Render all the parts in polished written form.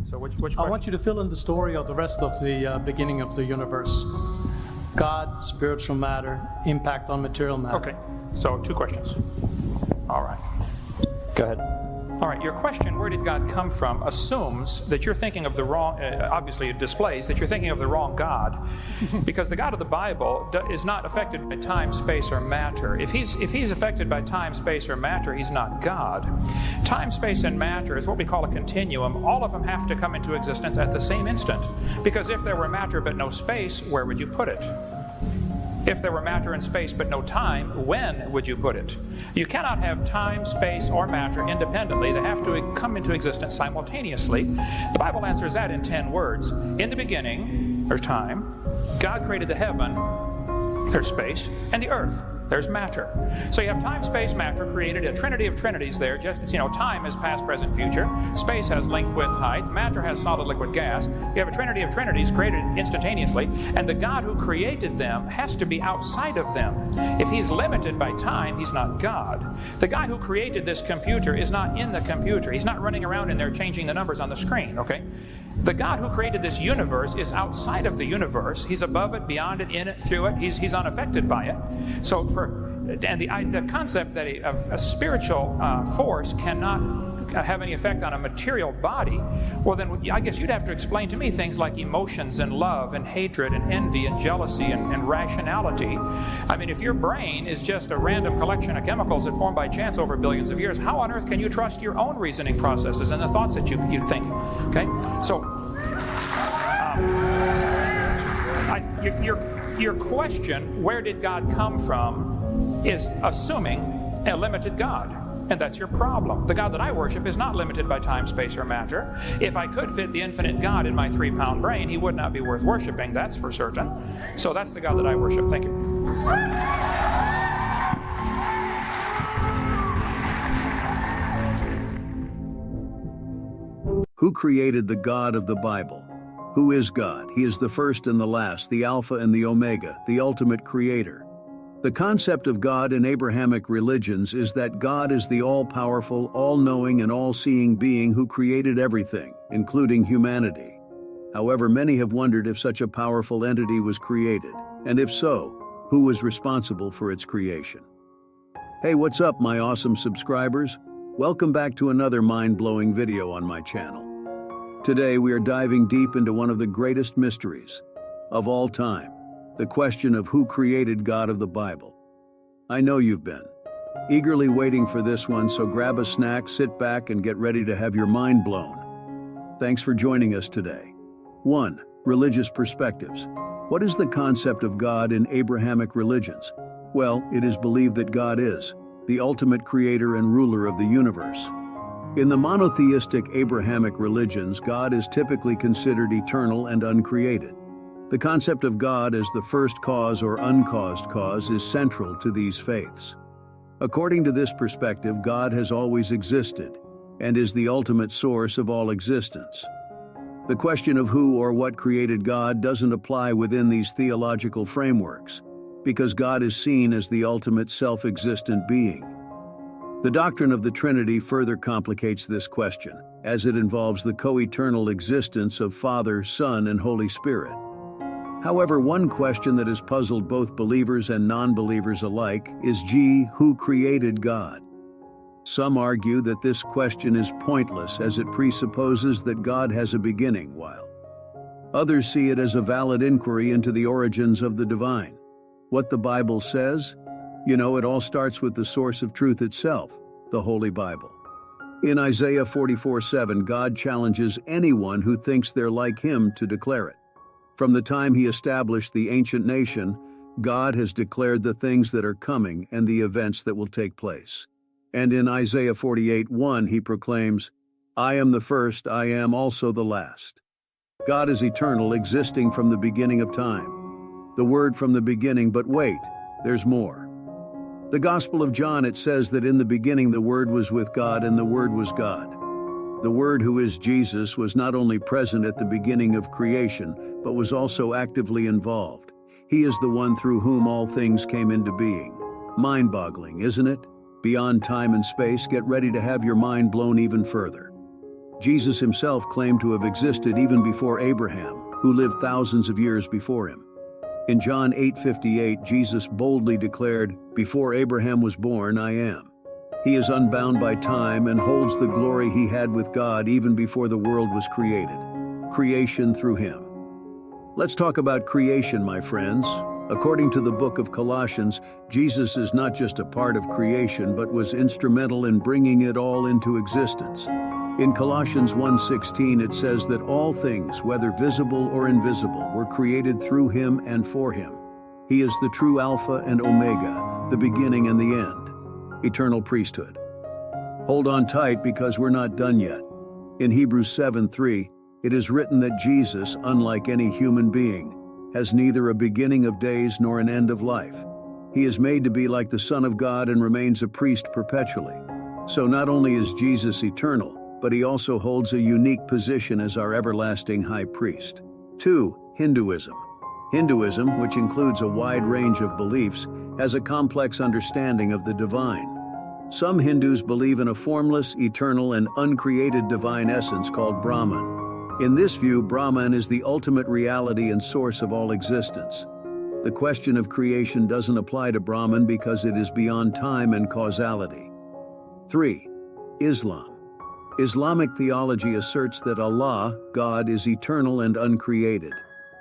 So which I question? want you to fill in the story of the rest of the beginning of the universe. God, spiritual matter, impact on material matter. Okay, so 2 questions. All right. Go ahead. All right, your question, where did God come from, assumes that you're thinking of the wrong, obviously it displays that you're thinking of the wrong God. Because the God of the Bible is not affected by time, space, or matter. If he's affected by time, space, or matter, he's not God. Time, space, and matter is what we call a continuum. All of them have to come into existence at the same instant. Because if there were matter but no space, where would you put it? If there were matter and space but no time, when would you put it? You cannot have time, space, or matter independently. They have to come into existence simultaneously. The Bible answers that in 10 words. In the beginning, there's time. God created the heaven, there's space, and the earth. There's matter. So you have time, space, matter created a trinity of trinities there. Just, time is past, present, future. Space has length, width, height. Matter has solid, liquid, gas. You have a trinity of trinities created instantaneously, and the God who created them has to be outside of them. If he's limited by time, he's not God. The guy who created this computer is not in the computer. He's not running around in there changing the numbers on the screen, okay? The God who created this universe is outside of the universe. He's above it, beyond it, in it, through it. He's unaffected by it. So the concept that a spiritual force cannot have any effect on a material body, well then I guess you'd have to explain to me things like emotions and love and hatred and envy and jealousy and rationality. I mean, if your brain is just a random collection of chemicals that form by chance over billions of years, how on earth can you trust your own reasoning processes and the thoughts that you think? Okay, so your question, where did God come from, is assuming a limited God. And that's your problem. The God that I worship is not limited by time, space, or matter. If I could fit the infinite God in my 3-pound brain, he would not be worth worshiping, that's for certain. So that's the God that I worship. Thank you. Who created the God of the Bible? Who is God? He is the first and the last, the Alpha and the Omega, the ultimate creator. The concept of God in Abrahamic religions is that God is the all-powerful, all-knowing, and all-seeing being who created everything, including humanity. However, many have wondered if such a powerful entity was created, and if so, who was responsible for its creation. Hey, what's up, my awesome subscribers? Welcome back to another mind-blowing video on my channel. Today, we are diving deep into one of the greatest mysteries of all time. The question of who created God of the Bible. I know you've been eagerly waiting for this one, so grab a snack, sit back, and get ready to have your mind blown. Thanks for joining us today. 1. Religious perspectives. What is the concept of God in Abrahamic religions? Well, it is believed that God is the ultimate creator and ruler of the universe. In the monotheistic Abrahamic religions, God is typically considered eternal and uncreated. The concept of God as the first cause or uncaused cause is central to these faiths. According to this perspective, God has always existed and is the ultimate source of all existence. The question of who or what created God doesn't apply within these theological frameworks, because God is seen as the ultimate self-existent being. The doctrine of the Trinity further complicates this question, as it involves the co-eternal existence of Father, Son, and Holy Spirit. However, one question that has puzzled both believers and non-believers alike is, who created God? Some argue that this question is pointless as it presupposes that God has a beginning, while others see it as a valid inquiry into the origins of the divine. What the Bible says? It all starts with the source of truth itself, the Holy Bible. In Isaiah 44:7, God challenges anyone who thinks they're like him to declare it. From the time he established the ancient nation, God has declared the things that are coming and the events that will take place. And in Isaiah 48:1, he proclaims, I am the first, I am also the last. God is eternal, existing from the beginning of time. The word from the beginning, but wait, there's more. The Gospel of John, it says that in the beginning the Word was with God and the Word was God. The Word, who is Jesus, was not only present at the beginning of creation, but was also actively involved. He is the one through whom all things came into being. Mind-boggling, isn't it? Beyond time and space, get ready to have your mind blown even further. Jesus himself claimed to have existed even before Abraham, who lived thousands of years before him. In John 8:58, Jesus boldly declared, "Before Abraham was born, I am." He is unbound by time and holds the glory he had with God even before the world was created. Creation through him. Let's talk about creation, my friends. According to the book of Colossians, Jesus is not just a part of creation but was instrumental in bringing it all into existence. In Colossians 1:16 it says that all things, whether visible or invisible, were created through him and for him. He is the true Alpha and Omega, the beginning and the end. Eternal priesthood. Hold on tight because we're not done yet. In Hebrews 7:3, it is written that Jesus, unlike any human being, has neither a beginning of days nor an end of life. He is made to be like the Son of God and remains a priest perpetually. So not only is Jesus eternal, but he also holds a unique position as our everlasting high priest. 2. Hinduism. Hinduism, which includes a wide range of beliefs, has a complex understanding of the divine. Some Hindus believe in a formless, eternal, and uncreated divine essence called Brahman. In this view, Brahman is the ultimate reality and source of all existence. The question of creation doesn't apply to Brahman because it is beyond time and causality. 3. Islam. Islamic theology asserts that Allah, God, is eternal and uncreated.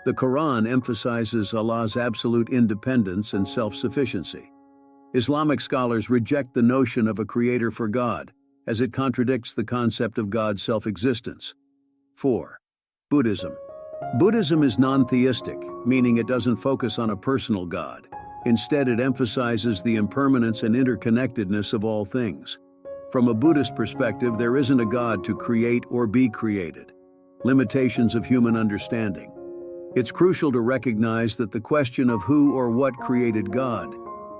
The Quran emphasizes Allah's absolute independence and self-sufficiency. Islamic scholars reject the notion of a creator for God, as it contradicts the concept of God's self-existence. 4. Buddhism. Buddhism is non-theistic, meaning it doesn't focus on a personal God. Instead, it emphasizes the impermanence and interconnectedness of all things. From a Buddhist perspective, there isn't a God to create or be created. Limitations of human understanding. It's crucial to recognize that the question of who or what created God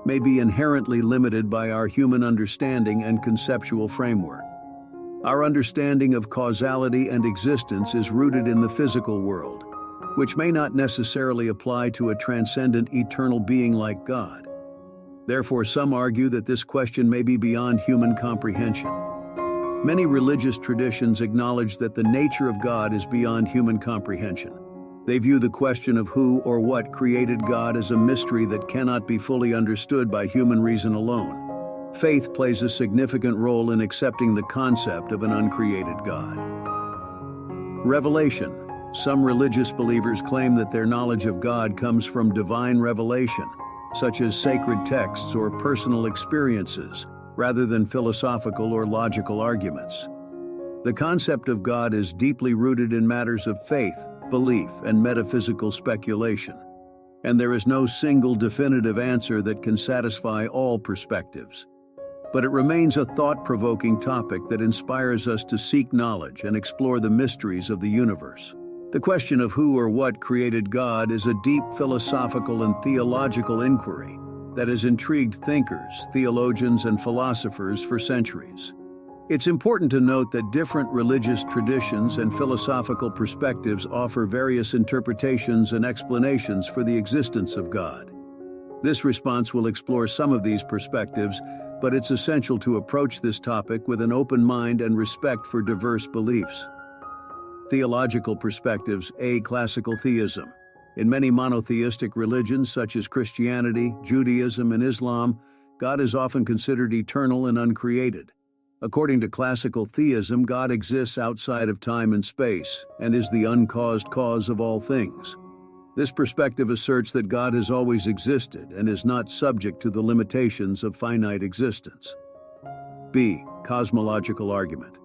may be inherently limited by our human understanding and conceptual framework. Our understanding of causality and existence is rooted in the physical world, which may not necessarily apply to a transcendent eternal being like God. Therefore, some argue that this question may be beyond human comprehension. Many religious traditions acknowledge that the nature of God is beyond human comprehension. They view the question of who or what created God as a mystery that cannot be fully understood by human reason alone. Faith plays a significant role in accepting the concept of an uncreated God. Revelation. Some religious believers claim that their knowledge of God comes from divine revelation, such as sacred texts or personal experiences, rather than philosophical or logical arguments. The concept of God is deeply rooted in matters of faith, belief, and metaphysical speculation, and there is no single definitive answer that can satisfy all perspectives. But it remains a thought-provoking topic that inspires us to seek knowledge and explore the mysteries of the universe. The question of who or what created God is a deep philosophical and theological inquiry that has intrigued thinkers, theologians, and philosophers for centuries. It's important to note that different religious traditions and philosophical perspectives offer various interpretations and explanations for the existence of God. This response will explore some of these perspectives, but it's essential to approach this topic with an open mind and respect for diverse beliefs. Theological perspectives. A. Classical theism. In many monotheistic religions such as Christianity, Judaism, and Islam, God is often considered eternal and uncreated. According to classical theism, God exists outside of time and space and is the uncaused cause of all things. This perspective asserts that God has always existed and is not subject to the limitations of finite existence. B. Cosmological argument.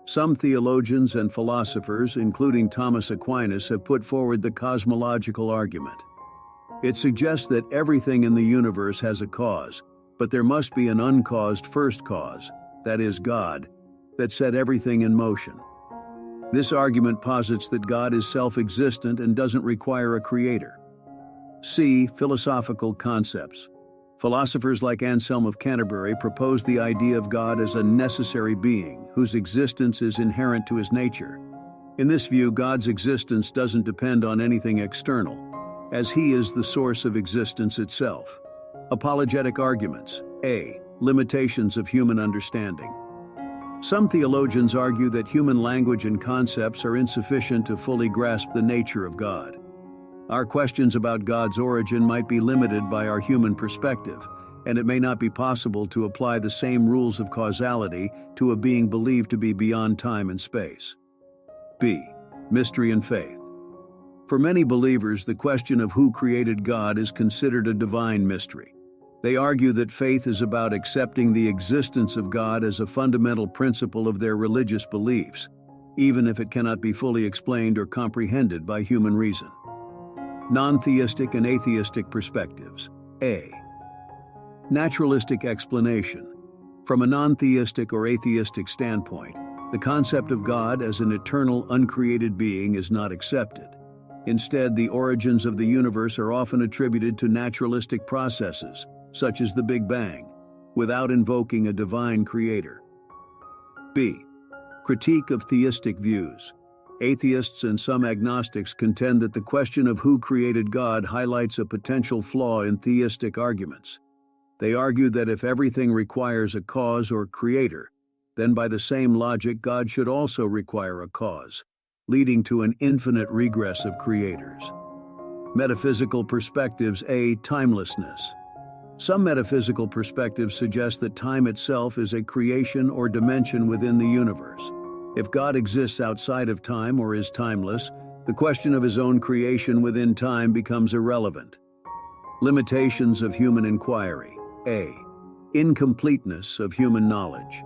Some theologians and philosophers, including Thomas Aquinas, have put forward the cosmological argument. It suggests that everything in the universe has a cause, but there must be an uncaused first cause, that is God, that set everything in motion. This argument posits that God is self-existent and doesn't require a creator. C. Philosophical concepts. Philosophers like Anselm of Canterbury propose the idea of God as a necessary being whose existence is inherent to his nature. In this view, God's existence doesn't depend on anything external, as he is the source of existence itself. Apologetic arguments. A. Limitations of human understanding. Some theologians argue that human language and concepts are insufficient to fully grasp the nature of God. Our questions about God's origin might be limited by our human perspective, and it may not be possible to apply the same rules of causality to a being believed to be beyond time and space. B. Mystery and faith. For many believers, the question of who created God is considered a divine mystery. They argue that faith is about accepting the existence of God as a fundamental principle of their religious beliefs, even if it cannot be fully explained or comprehended by human reason. Non-theistic and atheistic perspectives. A. Naturalistic explanation. From a non-theistic or atheistic standpoint, the concept of God as an eternal, uncreated being is not accepted. Instead, the origins of the universe are often attributed to naturalistic processes, such as the Big Bang, without invoking a divine creator. B. Critique of theistic views. Atheists and some agnostics contend that the question of who created God highlights a potential flaw in theistic arguments. They argue that if everything requires a cause or creator, then by the same logic God should also require a cause, leading to an infinite regress of creators. Metaphysical perspectives. A. Timelessness. Some metaphysical perspectives suggest that time itself is a creation or dimension within the universe. If God exists outside of time or is timeless, the question of his own creation within time becomes irrelevant. Limitations of human inquiry. A. Incompleteness of human knowledge.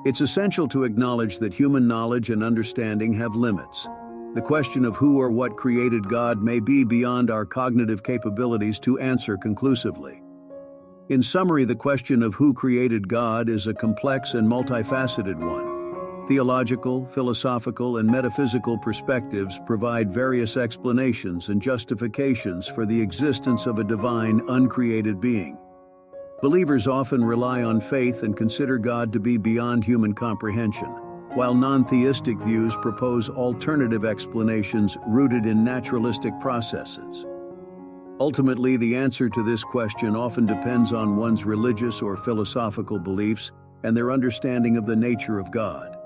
It's essential to acknowledge that human knowledge and understanding have limits. The question of who or what created God may be beyond our cognitive capabilities to answer conclusively. In summary, the question of who created God is a complex and multifaceted one. Theological, philosophical, and metaphysical perspectives provide various explanations and justifications for the existence of a divine, uncreated being. Believers often rely on faith and consider God to be beyond human comprehension, while non-theistic views propose alternative explanations rooted in naturalistic processes. Ultimately, the answer to this question often depends on one's religious or philosophical beliefs and their understanding of the nature of God.